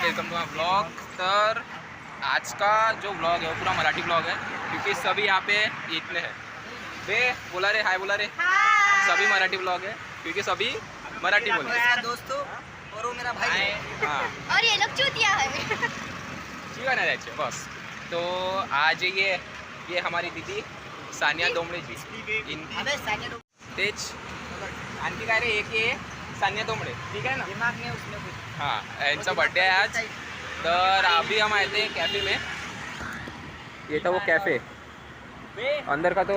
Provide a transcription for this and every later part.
Welcome to my blog. तर आज का जो ब्लॉग है वो पूरा मराठी ब्लॉग है, क्योंकि सभी यहाँ पे इतने हैं। बे बोला रे, हाय बोला रे। सभी मराठी ब्लॉग है क्योंकि सभी मराठी बोलते हैं दोस्तों, और वो मेरा भाई है। हाँ, और ये लोग चूतिया है। ठीक है ना जायचे बस। तो आज ये हमारी दीदी सानिया दोमड़े जी इन तेज आणखी काय रे, एक ये सानिया दोमड़े, ठीक है ना। दिमाग में उसमें कुछ हाँ, इनका बर्थडे है आज। तर अभी हम आए थे कैफ़े में। ये था वो कैफ़े, अंदर का तो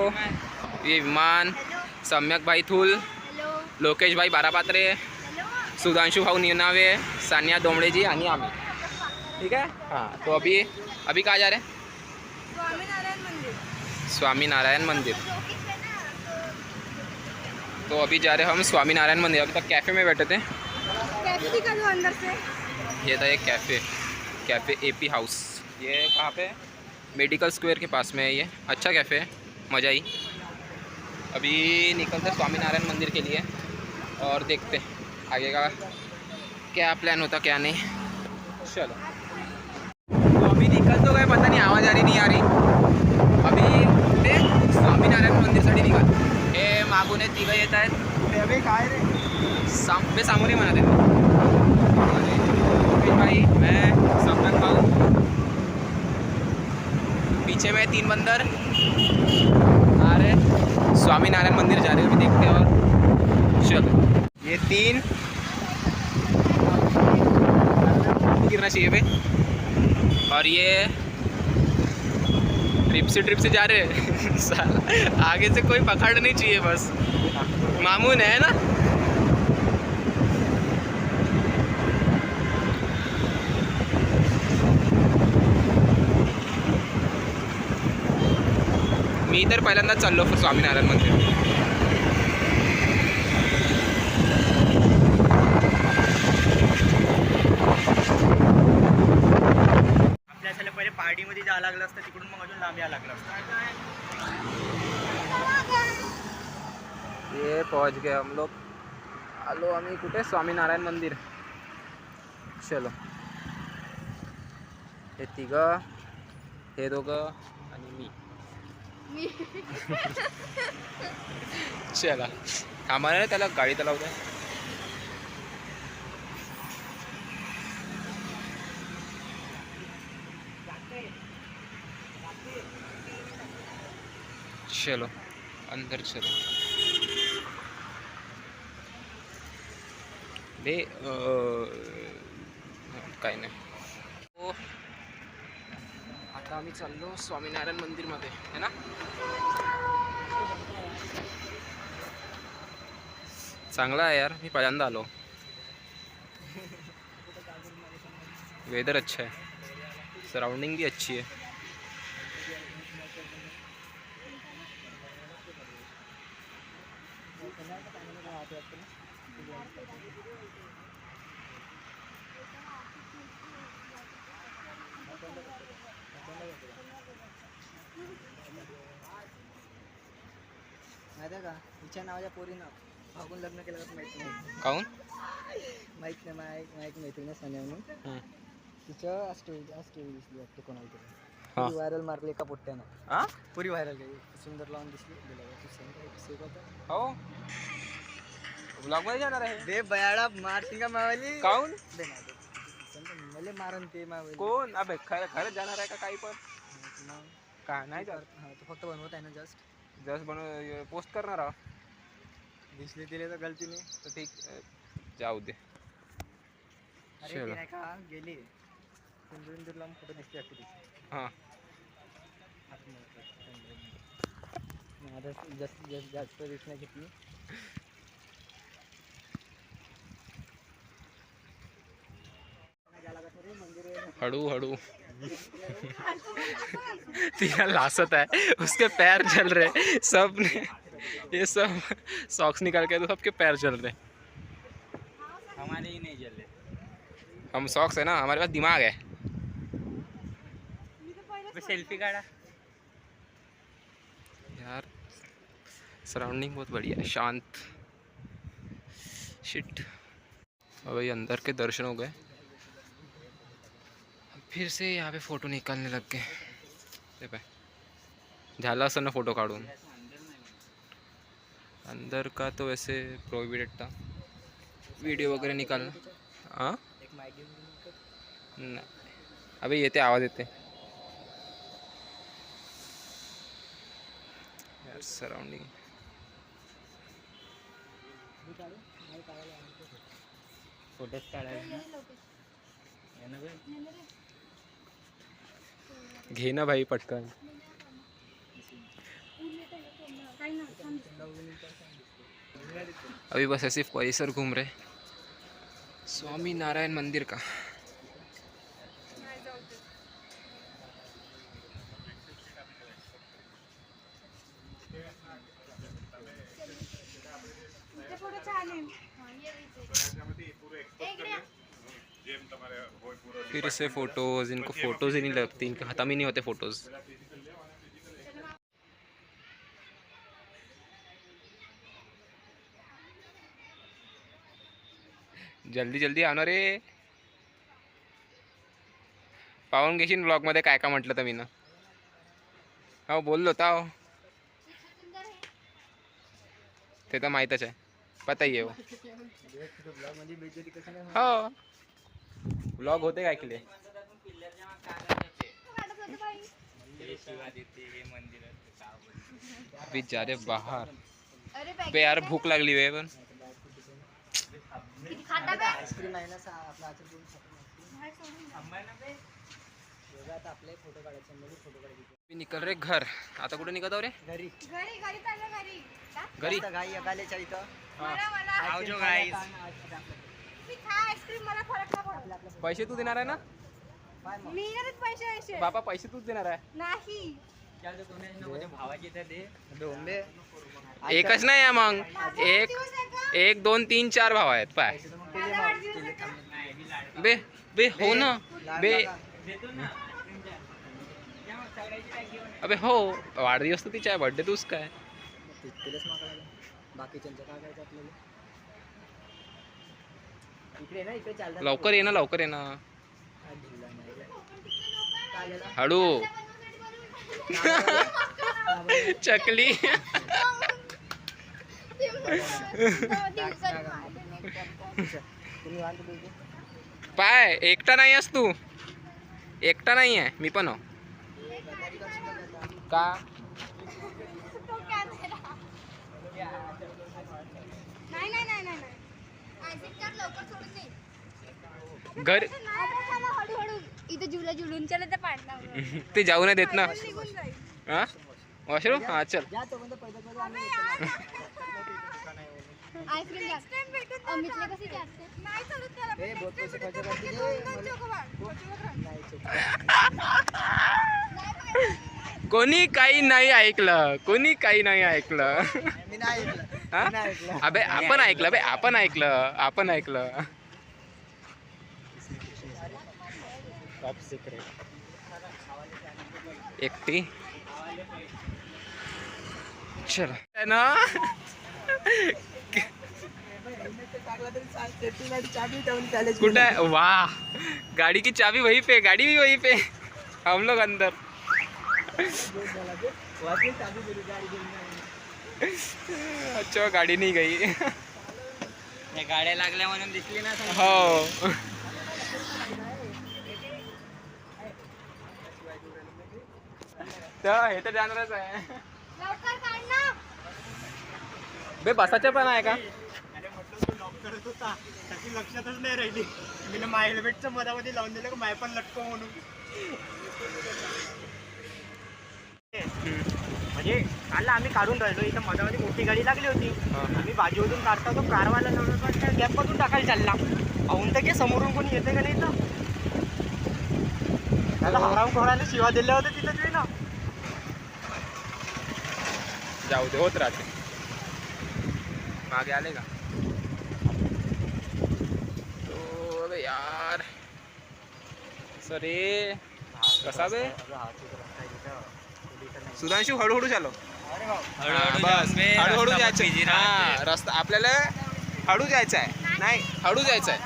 ये विमान, सम्यक भाई थूल, हेलो लोकेश भाई बारापात्रे, हेलो सुधांशु भाऊ निनावे, सानिया दोमड़े जी आणि आम्ही, ठीक है। हाँ, तो अभी कहाँ जा रहे हैं? स्वामीनारायण मंदिर। स्वामीनारायण मंदिर। जोकिस है ना, तो अभी जा रहे हैं हम स्वामीनारायण मंदिर। अभी तक कैफ़े में बैठे थे। कैसे दिखा दो अंदर से। ये था एक कैफ़े एपी हाउस। ये कहाँ पे? मेडिकल स्क्वायर के पास में है ये। अच्छा कैफ़े है, मज़ा आई। अभी निकलते स्वामीनारायण मंदिर के लिए और देखते आगे का क्या प्लान होता क्या नहीं। चलो, तो अभी निकल तो गए, पता नहीं आवाज़ आ रही नहीं आ रही। अभी ते स्वामीनारायण मंदिरसाठी निघाल। हे मागून हे तिघं येत आहेत। काय रे सामोरे म्हणा ते भाई, मैं सम्यक भाऊ, पीछे में 3 बंदर आ रहे। स्वामीनारायण मंदिर जा रहे हो, अभी देखते हैं। और चलो, ये 3 गिरना चाहिए भाई। और ये ट्रिप से जा रहे हैं। आगे से कोई पकड़ नहीं चाहिए, बस मामून है ना। मी तर पहिल्यांदा चाललो स्वामीनारायण मंदिर। आपल्याला पहिले पार्टीमध्ये जावं लागलं असतं, तिकडून मग अजून लांब यावं लागलं असतं। ये पहुंच गए हम लोग। आलो आम्ही कुठे? स्वामीनारायण मंदिर। चलो, हे तिघं, हे दोघं आणि मी। चला, आम्हाला त्याला गाडी लावू द्या। चलो अंदर चलो। बे काही नाही। हो, आता आम्ही चाललो स्वामीनारायण मंदिरमध्ये, है ना। चांगला आहे यार, मी पहिल्यांदा आलो। वेदर अच्छा है, सराउंडिंग भी अच्छी है। माहिती आहे का, तिच्या नावाच्या पोरीनं भागून लग्न केलं का माहित नाही? काहून? माहित नाही, माहित मैत्रीण सानिया म्हणून। तिच्या स्टोरी दिसली वाटते कोणाला तरी, पुरी व्हायरल मारली एका पोट्ट्यानं। हां, पुरी व्हायरल गेली, सुंदर लावून दिसली। हो, ब्लॉगमध्ये जाणार आहे। दे बयाडा मारती का मावाली? काहून? दे ना दे, मला मारन ते मावाली। कोण? अबे खरं जाणार आहे का काही पण? का नाही जात? हा, तो फक्त बनवत आहे ना, जस्ट पोस्ट करणार आहोत। दिसले दिले तर गलतीने तर ठीक, जाऊ दे। अरे ते नाही का गेली सिंदूर लावून फोटो दिसते वाटते तिची। हां, आता जास्त रिस्क नाही घेतली। हळू तिला लासत है, उसके पैर जल रहे सब ने। ये सब सॉक्स निकाल के तो सबके पैर जल रहे। हमारे ही नहीं जल रहे, हम सॉक्स है ना, हमारे पास दिमाग है। सेल्फी काढा यार, सराउंडिंग बहुत बढ़िया है, शांत। शिट, अभी अंदर के दर्शन हो गए। फिर से यहाँ पे फ़ोटो निकालने लग गए. ते पाय झाला असं ना फ़ोटो काढून. अंदर का तो वैसे प्रोहिबिटेड था वीडियो वगैरह निकालना. हाँ एक माईक घेऊन नाही. अबे येते आवाज येते यार सराउंडिंग. फोटोज काढायला घे ना भाई पटकन. अभी बस ऐसे परिसर घूम रहे स्वामी नारायण मंदिर का. फोटो छान आहे. फिर से फोटोज. इनको फोटोज ही नहीं लगती. इनके खत्म ही नहीं होते फोटोज. जल्दी जल्दी आणा रे. पाहून घेशील ब्लॉगमध्ये काय का म्हटलं तर मी ना. हो बोललो होता हो. ते तर माहीतच आहे. पता ही आहे वो. ब्लॉग मध्ये बेइज्जती कसं नाही हो ब्लॉग होते काय केले. अभी जा रहे बाहर. अरे बे यार भूक लागली वे पण. खाता बे. आईस्क्रीम आहे ना आपला आचार करून आता आपले फोटो काढायचे म्हणजे फोटो काढायचे. मी निकल रे घर. आता कुठे निघत आहो रे. घरी घरी घरी चाललं घरी. का? घरी घाई अकालेच्या इथं मला आवजो गाईस. मी खा आईस्क्रीम मला फरक नाही पडत. पैसे तू देणार आहे ना. मी येतच पैसे बाबा पैसे तूच देणार आहे. नाही. भावाची तर दे डोंबे. एकच नाही आहे मग. एक 2 3 4 भाव आहेत पाय. बे बे हो ना बे. अबे हो वाढदिवस तर तिचा आहे. बर्थडे तूच काय तिथेच मागायला बाकीच्यांचं काय करायचं आपल्याला. इकडे ना इकडे चालतं. लवकर ये ना लवकर ये ना. ढिल्ला नाही काय झालं. हळू. चकली. तुम्ही वांट बोलतो पाय एकटा नाही आहेस तू. एकटा नाही आहे मी पण. का नाही नाही नाही नाही आईस्क्रीम लवकर सोडून दे. घर हळूहळू इथे जुला जुलून चला तर पाडणार. ते जाऊ नाही देत ना. निघून जाईल. हा वॉशरूम हा चल. जा तो म्हणजे पहिलं आम्ही आईस्क्रीम भेटून अमितले कसे जास्त नाही चालत त्याला. ए बहुत पैसे खर्च करते कोणी काही नाही ऐकलं. कोणी काही नाही ऐकलं. मी नाही ऐकलं. हा? मी नाही ऐकलं. अबे आपण ऐकलं बे. आपण ऐकलं. आपण ऐकलं. टॉप सिक्रेट एकटी चल ना. टाकला तरी चालते. ती गाडी चाबी ठेवून कॉलेज कुठे आहे? वाह गाड़ी की चाबी वहीं पे. गाड़ी भी वहीं पे. हम लोग अंदर. वापस चाबी दिली गाडी घेऊन. अच्छा गाड़ी नहीं गई. या गाड्या लागल्या म्हणून दिसली ना. हो तर हे तर जाणारच आहे. लवकर काढ ना. बे बसाचे पण आहे का. अरे म्हटलं तो लॉक करत होता त्याची लक्षातच नाही राहिली. मी ना माय हेल्मेटचं मधामध्ये लावून दिलं का माय पण लटको म्हणून. म्हणजे काल आम्ही काढून राहिलो इथं मधामध्ये मोठी गाडी लागली होती. आम्ही बाजूमधून काढता तो कारवाला लावून गॅपमधून टाकायला चालला. पाहून तर घे समोरून कोणी येते का नाही तर. त्याला हराम खोरायला शिवा दिल्या होत्या तिथं तुम्ही ना. जाऊ दे होत राहते. मागे आले का तो. अबे यार सरे कसा बे. सुधांशू हळूहळू चालो. बस हळूहळू जायचं. हा रस्ता आपल्याला हळू जायचं आहे. नाही हळू जायचं आहे.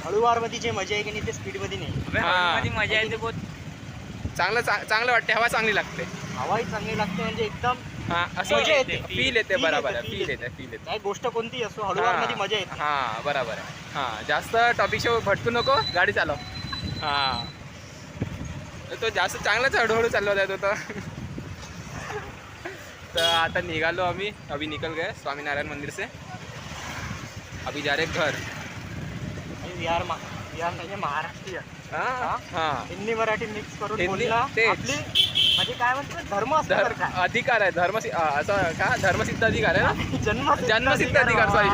हळूवारमध्ये जे मजा आहे की नाही ते स्पीडमध्ये नाही. मध्ये मजा येते बहुत. चांगलं वाटते, हवा चांगली लागते. हवाही चांगली लागते म्हणजे एकदम हा असं मजा येते. फील येते. Feel बरोबर येते, आहे, feel फील येते, फील येते. काय गोष्ट कोणती असो हळूवारमध्ये मजा येते. हा बरोबर आहे. हा जास्त टॉपिकशिवाय भटकू नको, गाडी चालव. हा तो जास्त चांगलाच हळूहळू चालवत आहे तो तर. तर आता निघालो आम्ही, अभी निकल गए स्वामीनारायण मंदिर से. अभी जा रहे घर. बिहार म्हणजे महाराष्ट्रीयन हाँ हाँ हिंदी मराठी मिक्स करून हिंदी- बोलणं तेच. आपली म्हणजे काय म्हणतो धर्म असल्यासारखा आहे. अधिकार आहे, असं का धर्मसिद्ध अधिकार आहे ना. जन्मसिद्ध अधिकार, सॉरी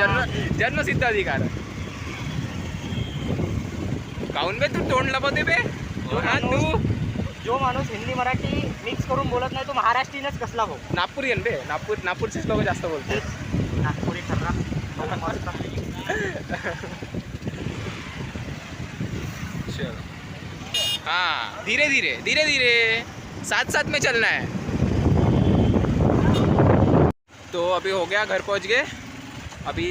जन्मसिद्ध अधिकार. काहून बे तू तोंड लपवते बे. हा तू जो माणूस हिंदी मराठी मिक्स करून बोलत नाही तो महाराष्ट्रीयनच कसला हो. नागपुरियन बे. नागपूरचेच लोक जास्त बोलतात. नागपुरी ठरला मस्त. चलो हाँ, धीरे धीरे साथ साथ में चलना है. तो अभी हो गया, घर पहुंच गए. अभी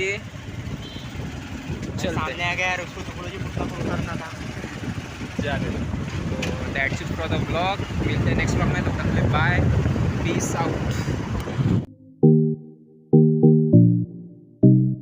चलते सामने आ गया उसको टुकड़ों जी पुतला फोन करना था. तो that's it for the blog. मिलते हैं नेक्स्ट ब्लॉग में. तो बाय, पीस आउट.